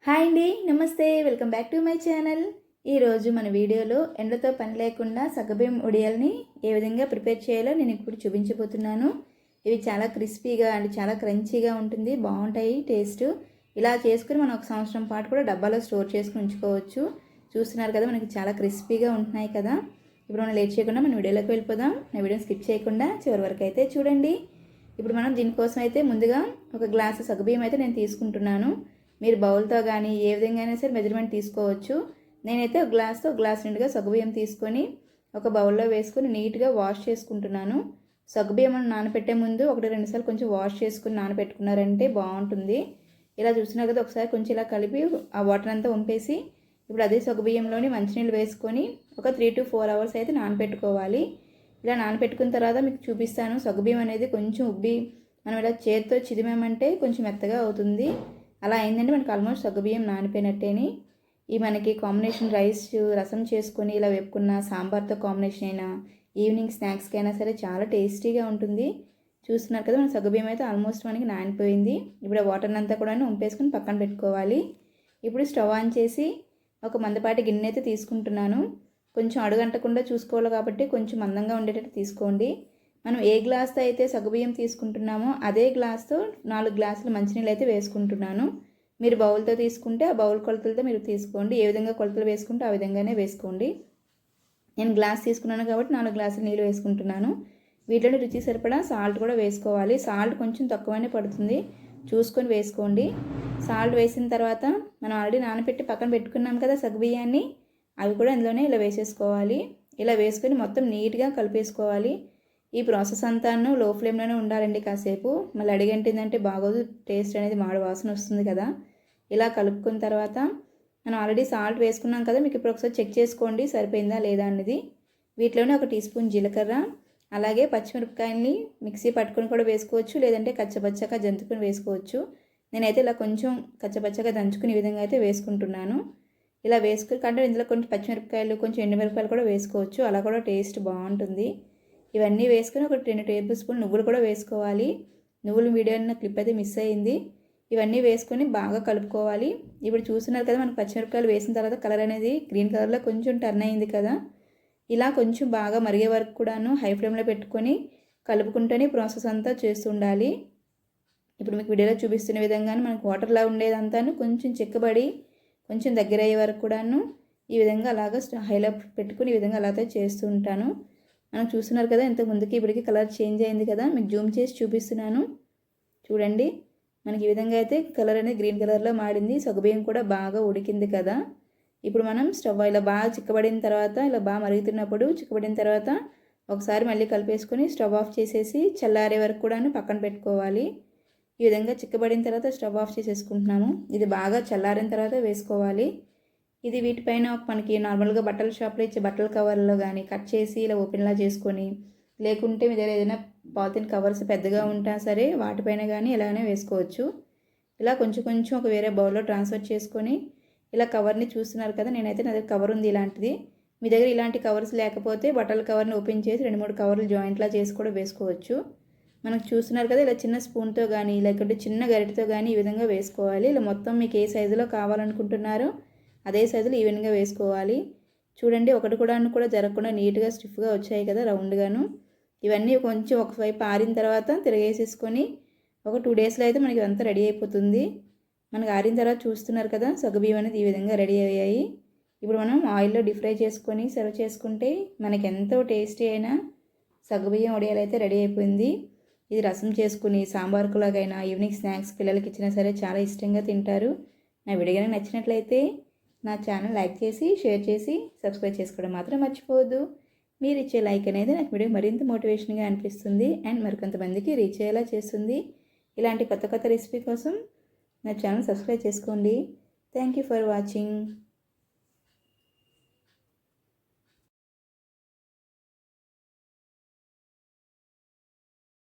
Hi అండి, నమస్తే. Welcome back to my channel. ఈరోజు మన వీడియోలో ఎండతో పని లేకుండా సగ్గుబియ్యం వడియాల్ని ఏ విధంగా ప్రిపేర్ చేయాలో నేను ఇప్పుడు చూపించబోతున్నాను. ఇవి చాలా క్రిస్పీగా అండ్ చాలా క్రంచీగా ఉంటుంది, బాగుంటాయి టేస్ట్. ఇలా చేసుకుని మనం ఒక సంవత్సరం పాటు కూడా డబ్బాలో స్టోర్ చేసుకుని ఉంచుకోవచ్చు. చూస్తున్నారు కదా, మనకి చాలా క్రిస్పీగా ఉంటున్నాయి కదా. ఇప్పుడు మనం లేట్ చేయకుండా మన వీడియోలోకి వెళ్ళిపోదాం. నా వీడియోని స్కిప్ చేయకుండా చివరి వరకు అయితే చూడండి. ఇప్పుడు మనం దీనికోసం అయితే ముందుగా ఒక గ్లాసు సగ్గుబియ్యం అయితే నేను తీసుకుంటున్నాను. మీరు బౌల్తో కానీ ఏ విధంగా అయినా సరే మెజర్మెంట్ తీసుకోవచ్చు. నేనైతే ఒక గ్లాస్ నిండుగా సగ్గుబియ్యం తీసుకొని ఒక బౌల్లో వేసుకొని నీట్గా వాష్ చేసుకుంటున్నాను. సగ్గుబియ్యం నానబెట్టే ముందు 1-2 సార్లు కొంచెం వాష్ చేసుకుని నానబెట్టుకున్నారంటే బాగుంటుంది. ఇలా చూసినా కదా, ఒకసారి కొంచెం ఇలా కలిపి ఆ వాటర్ అంతా వంపేసి ఇప్పుడు అదే సగ్గుబియ్యంలోని మంచినీళ్ళు వేసుకొని ఒక 3 to 4 hours అయితే నానబెట్టుకోవాలి. ఇలా నానబెట్టుకున్న తర్వాత మీకు చూపిస్తాను. సగ్గుబియ్యం అనేది కొంచెం ఉబ్బి మనం ఇలా చేతితో చిదిమామంటే కొంచెం మెత్తగా అవుతుంది. అలా అయిందంటే మనకి ఆల్మోస్ట్ సగ్గుబియ్యం నానిపోయినట్టేని. ఈ మనకి కాంబినేషన్ రైస్ రసం చేసుకొని ఇలా వేపుకున్న సాంబార్తో కాంబినేషన్ అయినా ఈవినింగ్ స్నాక్స్కి అయినా సరే చాలా టేస్టీగా ఉంటుంది. చూస్తున్నారు కదా, మన సగ్గుబియ్యం అయితే ఆల్మోస్ట్ మనకి నానిపోయింది. ఇప్పుడు ఆ వాటర్ని అంతా కూడా వంపేసుకొని పక్కన పెట్టుకోవాలి. ఇప్పుడు స్టవ్ ఆన్ చేసి ఒక మందపాటి గిన్నె అయితే తీసుకుంటున్నాను. కొంచెం అడుగంటకుండా చూసుకోవాలి కాబట్టి కొంచెం మందంగా ఉండేటట్టు తీసుకోండి. మనం ఏ గ్లాస్తో అయితే సగ్గుబియ్యం తీసుకుంటున్నామో అదే గ్లాస్తో 4 గ్లాసులు మంచినీళ్ళు అయితే వేసుకుంటున్నాను. మీరు బౌల్తో తీసుకుంటే ఆ బౌల్ కొలతలతో మీరు తీసుకోండి. ఏ విధంగా కొలతలు వేసుకుంటే ఆ విధంగానే వేసుకోండి. నేను గ్లాస్ తీసుకున్నాను కాబట్టి 4 గ్లాసులు నీళ్ళు వేసుకుంటున్నాను. వీటిలో రుచి సరిపడా సాల్ట్ కూడా వేసుకోవాలి. సాల్ట్ కొంచెం తక్కువనే పడుతుంది, చూసుకొని వేసుకోండి. సాల్ట్ వేసిన తర్వాత మనం ఆల్రెడీ నానబెట్టి పక్కన పెట్టుకున్నాం కదా సగ్గుబియ్యాన్ని, అవి కూడా ఇందులోనే ఇలా వేసేసుకోవాలి. ఇలా వేసుకొని మొత్తం నీట్గా కలిపేసుకోవాలి. ఈ ప్రాసెస్ అంతాను లో ఫ్లేమ్లోనే ఉండాలండి కాసేపు. మళ్ళీ అడిగంటిందంటే బాగోదు, టేస్ట్ అనేది మాడు వాసన వస్తుంది కదా. ఇలా కలుపుకున్న తర్వాత మనం ఆల్రెడీ సాల్ట్ వేసుకున్నాం కదా, మీకు ఇప్పుడు ఒకసారి చెక్ చేసుకోండి సరిపోయిందా లేదా అన్నది. వీటిలోనే 1 టీ స్పూన్ జీలకర్ర, అలాగే పచ్చిమిరపకాయల్ని మిక్సీ పట్టుకొని కూడా వేసుకోవచ్చు, లేదంటే కచ్చపచ్చగా జంతుకుని వేసుకోవచ్చు. నేనైతే ఇలా కొంచెం కచ్చపచ్చగా దంచుకుని ఈ విధంగా అయితే వేసుకుంటున్నాను. ఇలా వేసుకుని కంటే ఇందులో కొంచెం పచ్చిమిరపకాయలు కొంచెం ఎండుమిరపకాయలు కూడా వేసుకోవచ్చు, అలా కూడా టేస్ట్ బాగుంటుంది. ఇవన్నీ వేసుకొని ఒక 10 టేబుల్ స్పూన్ నువ్వులు కూడా వేసుకోవాలి. నువ్వులు వీడియోలో క్లిప్ అయితే మిస్ అయ్యింది. ఇవన్నీ వేసుకొని బాగా కలుపుకోవాలి. ఇప్పుడు చూస్తున్నారు కదా, మనకు పచ్చిమిరపకాయలు వేసిన తర్వాత కలర్ అనేది గ్రీన్ కలర్లో కొంచెం టర్న్ అయింది కదా. ఇలా కొంచెం బాగా మరిగే వరకు కూడాను హై ఫ్లేమ్లో పెట్టుకొని కలుపుకుంటూనే ప్రాసెస్ అంతా చేస్తుండాలి. ఇప్పుడు మీకు వీడియోలో చూపిస్తున్న విధంగానే మనకు వాటర్లా ఉండేదంతాను కొంచెం చిక్కబడి కొంచెం దగ్గర అయ్యే వరకు కూడాను ఈ విధంగా అలాగ హైలో పెట్టుకుని ఈ విధంగా అలాగే చేస్తూ ఉంటాను. మనం చూస్తున్నారు కదా, ఇంతకు ముందుకి ఇప్పటికి కలర్ చేంజ్ అయింది కదా. మీకు జూమ్ చేసి చూపిస్తున్నాను చూడండి. మనకి ఈ విధంగా అయితే కలర్ అనేది గ్రీన్ కలర్లో మాడింది. సగ్గుబియ్యం కూడా బాగా ఉడికింది కదా. ఇప్పుడు మనం స్టవ్ ఇలా బాగా చిక్కబడిన తర్వాత, ఇలా బాగా మరుగుతున్నప్పుడు చిక్కబడిన తర్వాత ఒకసారి మళ్ళీ కలిపేసుకొని స్టవ్ ఆఫ్ చేసేసి చల్లారే వరకు కూడాను పక్కన పెట్టుకోవాలి. ఈ విధంగా చిక్కబడిన తర్వాత స్టవ్ ఆఫ్ చేసేసుకుంటున్నాము. ఇది బాగా చల్లారిన తర్వాత వేసుకోవాలి. ఇది వీటిపైన మనకి నార్మల్గా బట్టల షాప్లో ఇచ్చే బట్టల కవర్లో కానీ కట్ చేసి ఇలా ఓపెన్లా చేసుకొని, లేకుంటే మీ దగ్గర ఏదైనా పాలిథిన్ కవర్స్ పెద్దగా ఉంటా సరే వాటిపైన కానీ ఇలానే వేసుకోవచ్చు. ఇలా కొంచెం కొంచెం ఒక వేరే బౌల్లో ట్రాన్స్ఫర్ చేసుకొని ఇలా కవర్ని చూస్తున్నారు కదా, నేనైతే నా దగ్గర కవర్ ఉంది ఇలాంటిది. మీ దగ్గర ఇలాంటి కవర్స్ లేకపోతే బట్టల కవర్ని ఓపెన్ చేసి 2-3 కవర్లు జాయింట్లా చేసి కూడా వేసుకోవచ్చు. మనకు చూస్తున్నారు కదా, ఇలా చిన్న స్పూన్తో కానీ లేకుంటే చిన్న గరిటెతో కానీ ఈ విధంగా వేసుకోవాలి. ఇలా మొత్తం మీకు ఏ సైజులో కావాలనుకుంటున్నారో అదే సైజులో ఈవెన్గా వేసుకోవాలి. చూడండి, ఒకటి కూడా జరగకుండా నీట్గా స్టిఫ్గా వచ్చాయి కదా రౌండ్గాను. ఇవన్నీ కొంచెం ఒకవైపు ఆరిన తర్వాత తిరగేసేసుకొని ఒక 2 డేస్లో అయితే మనకి అంతా రెడీ అయిపోతుంది. మనకి ఆరిన తర్వాత చూస్తున్నారు కదా, సగ్గుబియ్యం అనేది ఈ విధంగా రెడీ అయ్యాయి. ఇప్పుడు మనం ఆయిల్లో డీప్ ఫ్రై చేసుకొని సర్వ్ చేసుకుంటే మనకి ఎంతో టేస్టీ అయిన సగ్గుబియ్యం వడియాలు అయితే రెడీ అయిపోయింది. ఇది రసం చేసుకుని సాంబార్కులాగైనా ఈవినింగ్ స్నాక్స్ పిల్లలకి ఇచ్చినా సరే చాలా ఇష్టంగా తింటారు. నా వీడియో నచ్చినట్లయితే నా ఛానల్ లైక్ చేసి షేర్ చేసి సబ్స్క్రైబ్ చేసుకోవడం మాత్రం మర్చిపోవద్దు. మీరు ఇచ్చే లైక్ అనేది నాకు వీడియో మరింత మోటివేషన్గా అనిపిస్తుంది అండ్ మరికొంతమందికి రీచ్ అయ్యేలా చేస్తుంది. ఇలాంటి కొత్త రెసిపీ కోసం నా ఛానల్ సబ్స్క్రైబ్ చేసుకోండి. Thank you for watching.